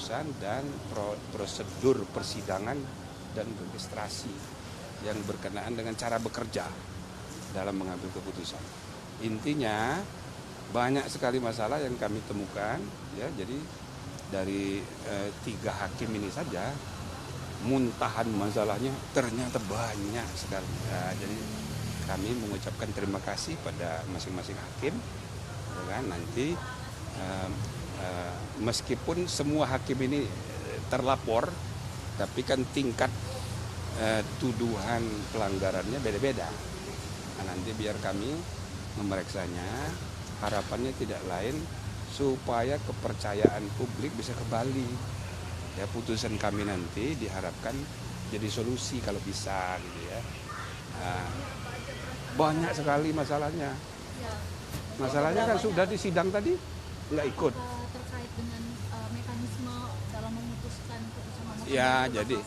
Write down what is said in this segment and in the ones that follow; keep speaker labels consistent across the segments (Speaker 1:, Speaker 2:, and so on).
Speaker 1: keputusan dan prosedur persidangan dan registrasi yang berkenaan dengan cara bekerja dalam mengambil keputusan. Intinya banyak sekali masalah yang kami temukan, ya. Jadi dari 3 hakim ini saja muntahan masalahnya ternyata banyak sekali. Ya, jadi kami mengucapkan terima kasih pada masing-masing hakim, ya kan? Nanti meskipun semua hakim ini terlapor, tapi kan tingkat tuduhan pelanggarannya beda-beda. Nah, nanti biar kami memeriksanya, harapannya tidak lain supaya kepercayaan publik bisa kembali. Ya, putusan kami nanti diharapkan jadi solusi kalau bisa, gitu ya. Nah, banyak sekali masalahnya. Masalahnya kan sudah di sidang tadi nggak ikut.
Speaker 2: Terkait dengan mekanisme dalam memutuskan putusan nomor
Speaker 1: Ya, jadi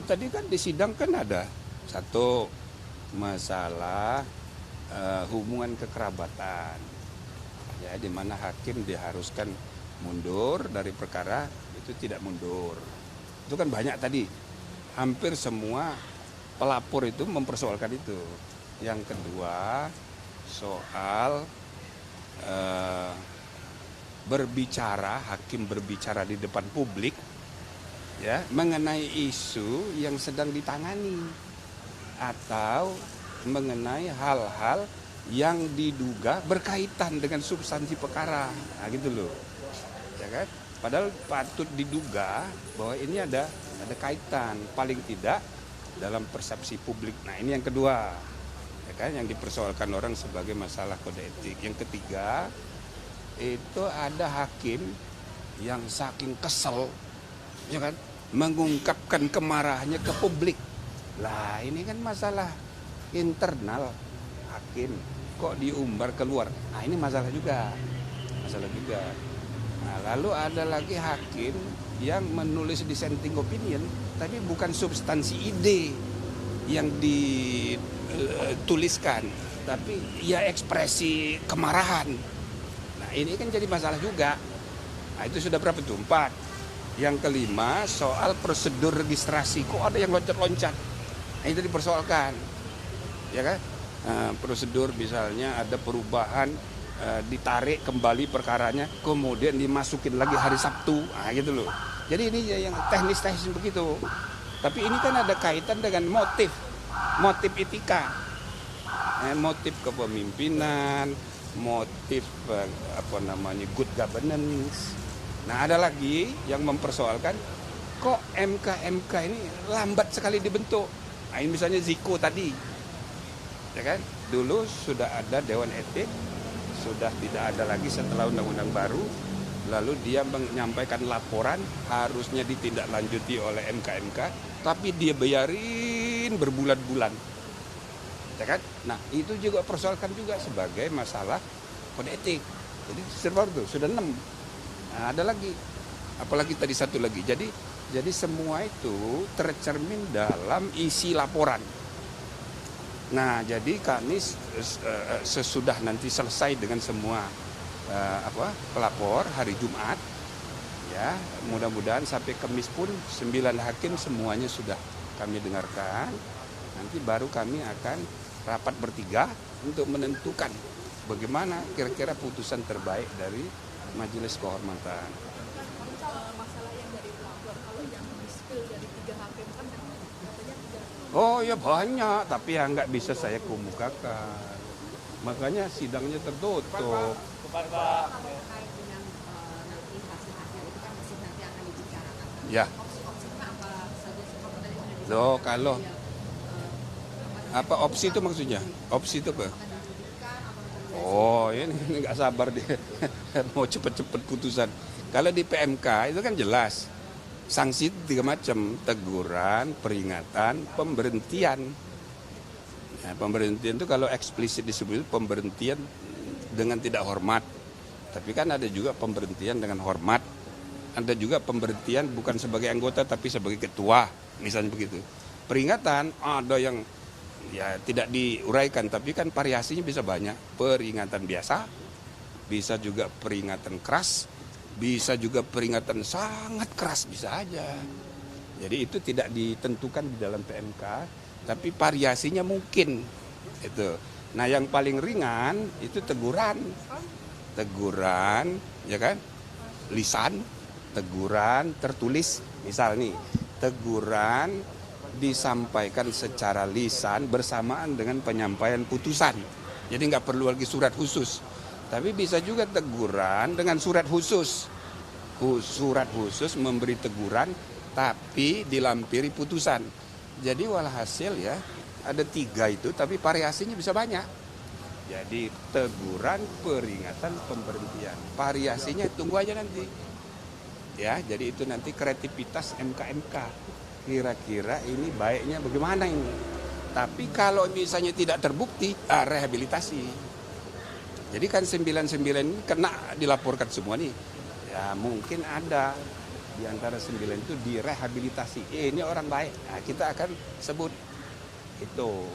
Speaker 1: tadi kan di sidang kan ada satu masalah hubungan kekerabatan, ya, di mana hakim diharuskan mundur dari perkara itu tidak mundur. Itu kan banyak tadi, hampir semua pelapor itu mempersoalkan itu. Yang kedua soal hakim berbicara di depan publik, ya, mengenai isu yang sedang ditangani atau mengenai hal-hal yang diduga berkaitan dengan substansi perkara, nah, gitu loh, ya kan? Padahal patut diduga bahwa ini ada kaitan paling tidak dalam persepsi publik. Nah, ini yang kedua, ya kan, yang dipersoalkan orang sebagai masalah kode etik. Yang ketiga itu ada hakim yang saking kesel, ya kan, mengungkapkan kemarahannya ke publik. Lah, ini kan masalah internal hakim, kok diumbar keluar. Nah, ini masalah juga. Nah, lalu ada lagi hakim yang menulis dissenting opinion, tapi bukan substansi ide yang dituliskan, tapi ya ekspresi kemarahan. Nah, ini kan jadi masalah juga. Nah, itu sudah berapa tuh? 4. Yang kelima soal prosedur registrasi, kok ada yang loncat-loncat. Nah, itu dipersoalkan, ya kan? Prosedur misalnya ada perubahan, ditarik kembali perkaranya, kemudian dimasukin lagi hari Sabtu, nah, gitu loh. Jadi ini yang teknis-teknis begitu. Tapi ini kan ada kaitan dengan motif etika, motif kepemimpinan, motif good governance. Nah, ada lagi yang mempersoalkan kok MK ini lambat sekali dibentuk. Nah, ini misalnya Ziko tadi, ya kan? Dulu sudah ada Dewan Etik, sudah tidak ada lagi setelah undang-undang baru. Lalu dia menyampaikan laporan, harusnya ditindaklanjuti oleh MK, tapi dia bayarin berbulan-bulan, ya kan? Nah, itu juga persoalkan juga sebagai masalah kode etik. Jadi sudah 6. Nah, ada lagi, apalagi tadi satu lagi. Jadi semua itu tercermin dalam isi laporan. Nah, jadi kami sesudah nanti selesai dengan semua pelapor hari Jumat, ya, mudah-mudahan sampai Kamis pun 9 hakim semuanya sudah kami dengarkan. Nanti baru kami akan rapat bertiga untuk menentukan bagaimana kira-kira putusan terbaik dari Majelis Kehormatan.
Speaker 2: masalah yang dari pelapor, kalau yang di-spill dari 3 hakim kan katanya 3.
Speaker 1: Oh ya banyak, tapi ya nggak bisa saya kemukakan. Makanya sidangnya tertutup.
Speaker 3: Terkait dengan nanti hasil-hasil itu kan masih nanti akan dibicarakan.
Speaker 1: Ya.
Speaker 3: Opsi-opsinya apa saja? Seperti tadi sudah disebutkan.
Speaker 1: Loh, kalau apa opsi itu maksudnya? Opsi itu apa? Oh, ini nggak sabar dia mau cepet-cepet putusan. Kalau di PMK itu kan jelas sanksi 3 macam: teguran, peringatan, pemberhentian. Nah, pemberhentian itu kalau eksplisit disebut pemberhentian dengan tidak hormat. Tapi kan ada juga pemberhentian dengan hormat. Ada juga pemberhentian bukan sebagai anggota tapi sebagai ketua, misalnya begitu. Peringatan ada yang ya tidak diuraikan, tapi kan variasinya bisa banyak. Peringatan biasa, bisa juga peringatan keras, bisa juga peringatan sangat keras, bisa aja. Jadi itu tidak ditentukan di dalam PMK, tapi variasinya mungkin itu. Nah yang paling ringan itu teguran, ya kan, lisan, teguran tertulis, misal nih, teguran disampaikan secara lisan bersamaan dengan penyampaian putusan. Jadi nggak perlu lagi surat khusus. Tapi bisa juga teguran dengan surat khusus. Surat khusus memberi teguran tapi dilampiri putusan. Jadi walhasil ya ada 3 itu tapi variasinya bisa banyak. Jadi teguran, peringatan, pemberhentian. Variasinya tunggu aja nanti. Ya, jadi itu nanti kreativitas MK-MK. Kira-kira ini baiknya bagaimana ini. Tapi kalau misalnya tidak terbukti, rehabilitasi. Jadi kan 99 ini kena dilaporkan semua nih. Ya mungkin ada di antara 9 itu direhabilitasi. Ini orang baik. Nah, kita akan sebut itu.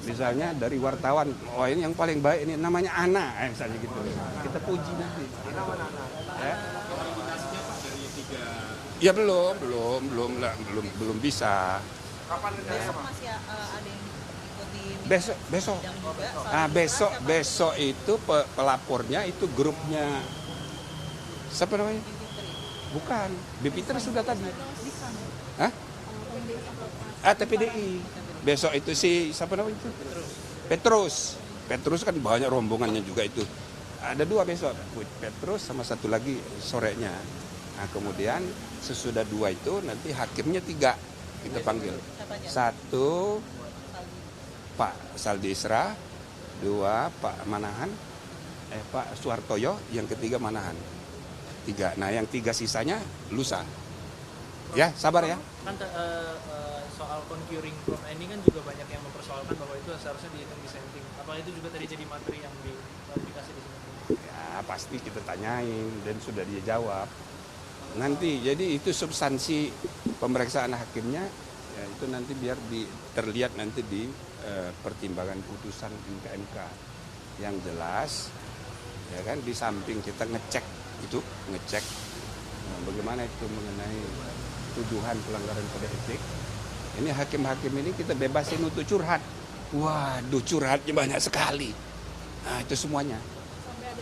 Speaker 1: Misalnya dari wartawan, oh ini yang paling baik ini namanya Ana, misalnya gitu. Kita puji nanti. Ya belum bisa.
Speaker 4: Kapan besok masih ada yang ikuti
Speaker 1: Besok.
Speaker 4: juga?
Speaker 1: Besok itu pelapornya itu grupnya siapa namanya? Bukan, Bipiter sudah tadi. Hah? TPDI. Besok itu siapa namanya itu? Petrus kan banyak rombongannya juga itu. Ada 2 besok, Petrus sama satu lagi sorenya. Nah kemudian sesudah 2 itu nanti hakimnya 3 kita panggil. 1 Pak Saldi Isra, 2 Pak Manahan, Pak Suhartoyo, yang ketiga Manahan. 3. Nah yang 3 sisanya lusa. Ya sabar ya.
Speaker 5: Kan soal concurring from ini kan juga banyak yang mempersoalkan bahwa itu seharusnya dihitung dissenting. Apakah itu juga tadi jadi materi yang diklarifikasi di sini?
Speaker 1: Ya pasti kita tanyain dan sudah dia jawab. Nanti jadi itu substansi pemeriksaan hakimnya ya itu nanti biar terlihat nanti di pertimbangan putusan MK. Yang jelas ya kan di samping kita ngecek bagaimana itu mengenai tuduhan pelanggaran kode etik. Ini hakim-hakim ini kita bebasin untuk curhat. Waduh curhatnya banyak sekali. Nah itu semuanya.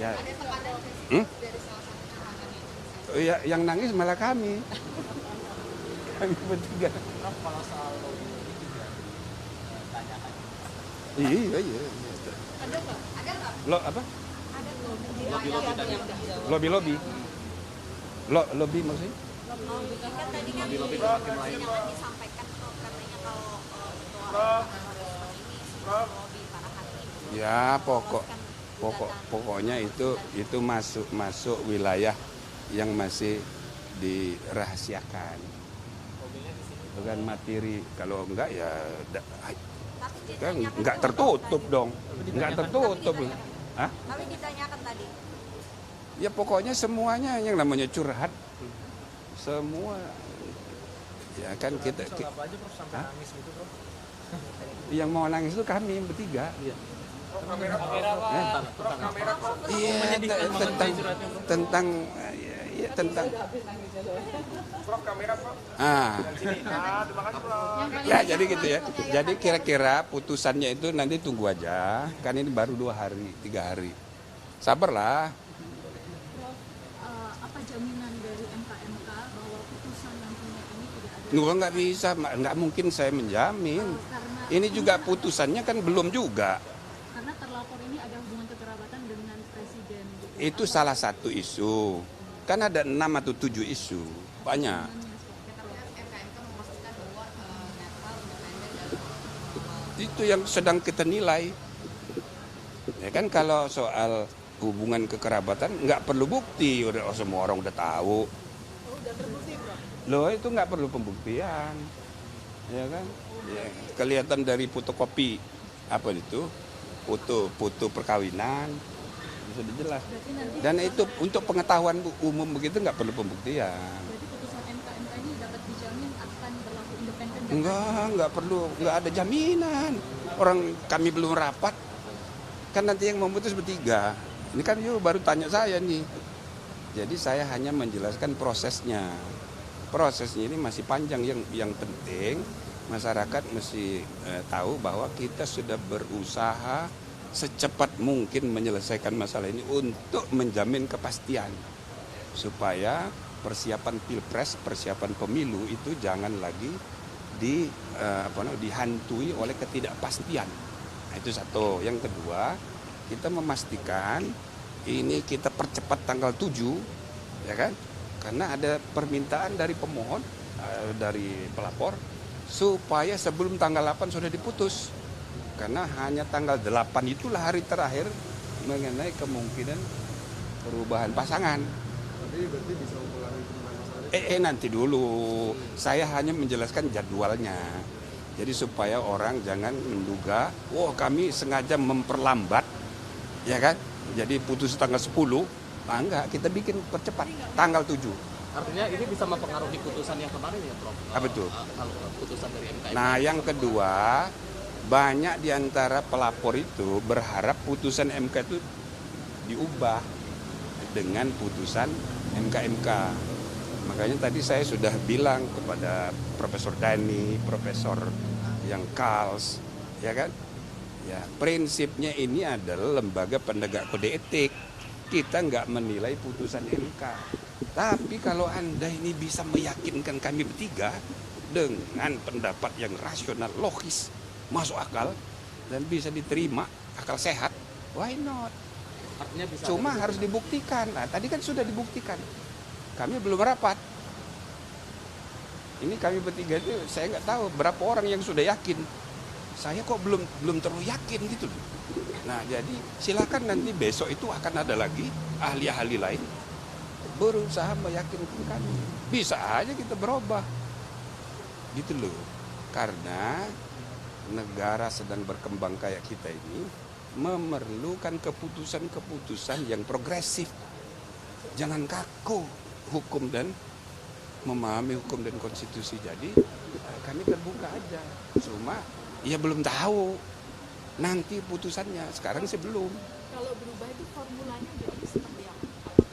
Speaker 1: Ya.
Speaker 3: Ada tekanan dari salah satu tahanan
Speaker 1: Ya, yang nangis malah kami. Kami bertiga.
Speaker 5: Prof, kalau soal lobby ini juga ditanyakan.
Speaker 1: Iya.
Speaker 3: Ada nggak?
Speaker 1: Lo apa?
Speaker 3: Ada
Speaker 1: Lobby. Lobby maksudnya?
Speaker 3: kan tadi kan di persidangan disampaikan tuh katanya kalau ketua ini lobby para hakim.
Speaker 1: Ya pokoknya itu masuk wilayah yang masih dirahasiakan. Bukan materi, kalau enggak ya kan enggak tertutup dong. Enggak tertutup. Hah?
Speaker 3: Tapi ditanyakan tadi.
Speaker 1: Ya pokoknya semuanya yang namanya curhat semua ya kan kita
Speaker 5: Soal apa aja Prof sampai nangis gitu Prof?
Speaker 1: yang mau nangis itu kami bertiga. Iya tentang ya jadi gitu ya. Jadi kira-kira putusannya itu nanti tunggu aja. Kan ini baru 2 hari, 3 hari. Sabarlah.
Speaker 2: Apa jaminan dari MK bahwa putusan nantinya ini tidak ada?
Speaker 1: Nggak bisa, nggak mungkin saya menjamin. Ini juga putusannya kan belum juga.
Speaker 2: Karena terlapor ini ada hubungan kekerabatan dengan presiden.
Speaker 1: Itu salah satu isu. Kan ada 6 atau 7 isu. Banyak.
Speaker 3: MKMK memastikan bahwa netral, independen dan
Speaker 1: Itu yang sedang kita nilai. Ya kan kalau soal hubungan kekerabatan nggak perlu bukti. Semua orang udah tahu. Loh itu nggak perlu pembuktian. Ya kan? Ya, kelihatan dari fotokopi apa itu? Foto perkawinan. Sudah jelas. Dan itu untuk pengetahuan umum begitu nggak perlu pembuktian.
Speaker 2: Berarti putusan MK ini dapat dijamin akan berlaku independen dan
Speaker 1: Enggak perlu, nggak ada jaminan. Orang kami belum rapat, kan nanti yang memutus bertiga. Ini kan baru tanya saya nih. Jadi saya hanya menjelaskan prosesnya. Prosesnya ini masih panjang, yang penting masyarakat mesti tahu bahwa kita sudah berusaha secepat mungkin menyelesaikan masalah ini untuk menjamin kepastian supaya persiapan pilpres, persiapan pemilu itu jangan lagi dihantui oleh ketidakpastian. Nah, itu satu. Yang kedua, kita memastikan ini kita percepat tanggal 7, ya kan? Karena ada permintaan dari pemohon, dari pelapor, supaya sebelum tanggal 8 sudah diputus. Karena hanya tanggal 8 itulah hari terakhir mengenai kemungkinan perubahan pasangan.
Speaker 6: Jadi berarti bisa mempengaruhi masalah.
Speaker 1: Nanti dulu, saya hanya menjelaskan jadwalnya. Jadi supaya orang jangan menduga, wah kami sengaja memperlambat, ya kan? Jadi putus tanggal 10, enggak, kita bikin percepat tanggal 7.
Speaker 7: Artinya ini bisa mempengaruhi putusan yang kemarin ya, Prof?
Speaker 1: Apa itu?
Speaker 7: Kalau putusan dari MK.
Speaker 1: Nah, yang kedua, banyak di antara pelapor itu berharap putusan MK itu diubah dengan putusan MK. Makanya tadi saya sudah bilang kepada Profesor Dani, Profesor yang Kals, ya kan? Ya, prinsipnya ini adalah lembaga penegak kode etik. Kita nggak menilai putusan MK. Tapi kalau Anda ini bisa meyakinkan kami bertiga dengan pendapat yang rasional, logis, masuk akal, dan bisa diterima, akal sehat, why not?
Speaker 7: Artinya bisa.
Speaker 1: Cuma harus dibuktikan. Nah, tadi kan sudah dibuktikan. Kami belum rapat. Ini kami bertiga itu saya nggak tahu berapa orang yang sudah yakin. Saya kok belum terlalu yakin gitu loh. Nah, jadi silakan nanti besok itu akan ada lagi ahli-ahli lain berusaha meyakinkan kami. Bisa aja kita berubah. Gitu loh. Karena negara sedang berkembang kayak kita ini memerlukan keputusan-keputusan yang progresif. Jangan kaku hukum dan memahami hukum dan konstitusi. Jadi kami terbuka aja. Cuma ya belum tahu nanti putusannya. Sekarang sih belum.
Speaker 2: Kalau berubah itu formulanya jadi seperti apa?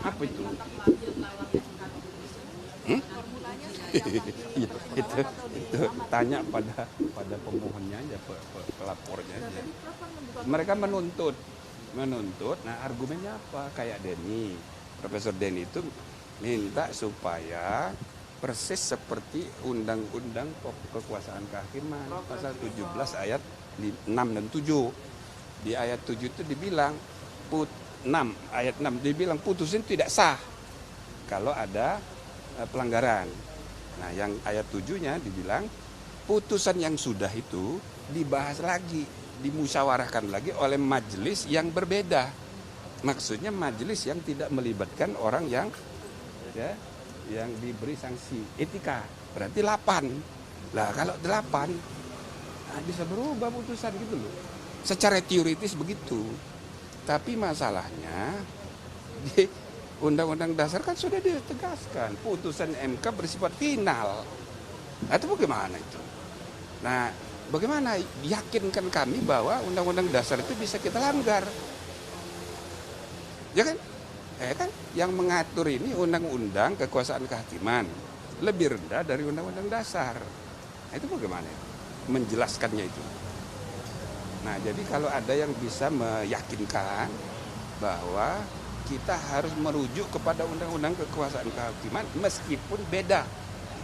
Speaker 1: Apa itu?
Speaker 2: Tetap lanjut lewat MK keputusan. Formulanya seperti apa?
Speaker 1: Ya, itu tanya pada pemohonnya aja, pelapornya aja.
Speaker 2: Tadi Prof kan membuka
Speaker 1: Mereka menuntut. Nah, argumennya apa? Kayak Denny, Profesor Denny itu minta supaya persis seperti Undang-Undang Kekuasaan Kehakiman pasal 17 ayat 6 dan 7. Di ayat 7 itu dibilang ayat 6 dibilang putusan tidak sah kalau ada pelanggaran. Nah, yang ayat 7-nya dibilang putusan yang sudah itu dibahas lagi, dimusyawarahkan lagi oleh majelis yang berbeda. Maksudnya majelis yang tidak melibatkan orang yang diberi sanksi etika. Berarti 8. Lah kalau 8 bisa berubah putusan gitu loh. Secara teoritis begitu. Tapi masalahnya di Undang-Undang Dasar kan sudah ditegaskan putusan MK bersifat final. Nah, itu bagaimana itu? Nah, bagaimana yakinkan kami bahwa Undang-Undang Dasar itu bisa kita langgar? Ya kan? Kan yang mengatur ini Undang-Undang Kekuasaan Kehakiman lebih rendah dari Undang-Undang Dasar. Nah, itu bagaimana menjelaskannya itu? Nah, jadi kalau ada yang bisa meyakinkan bahwa kita harus merujuk kepada Undang-Undang Kekuasaan Kehakiman meskipun beda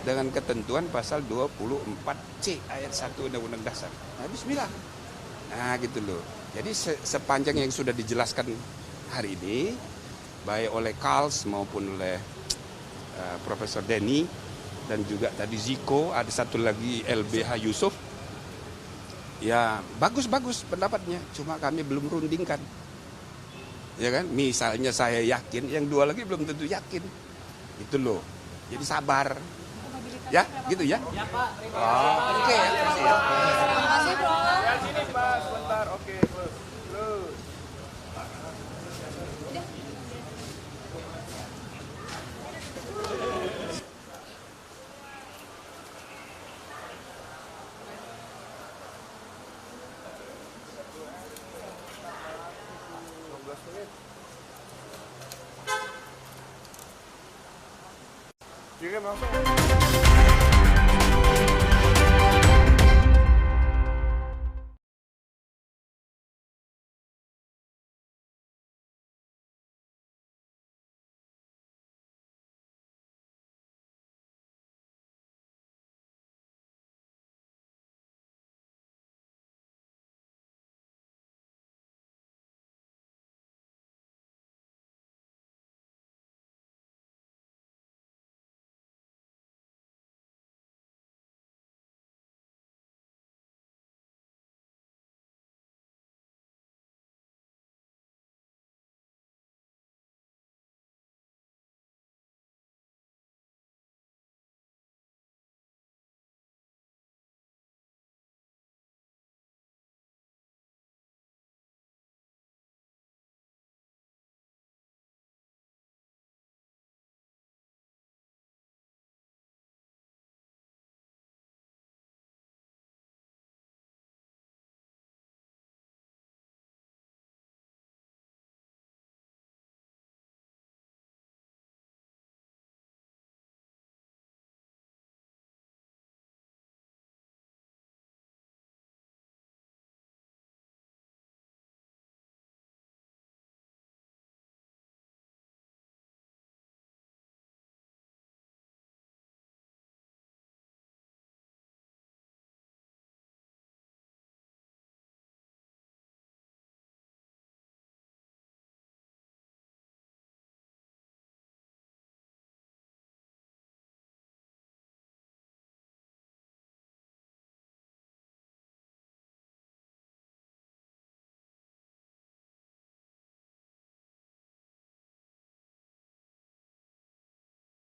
Speaker 1: dengan ketentuan pasal 24C ayat 1 Undang-Undang Dasar. Nah, bismillah. Nah, gitu loh. Jadi sepanjang yang sudah dijelaskan hari ini baik oleh Kals maupun oleh Profesor Denny dan juga tadi Ziko, ada satu lagi LBH Yusuf. Ya, bagus-bagus pendapatnya, cuma kami belum rundingkan. Ya kan? Misalnya saya yakin, yang dua lagi belum tentu yakin. Itu loh. Jadi sabar. Ya, gitu ya.
Speaker 5: Ya Pak, terima
Speaker 1: Oh, oke, terima kasih ya.
Speaker 4: Terima kasih, Prof.
Speaker 6: Ya sini Pak, sebentar. Oke, terus. Kirim langsung.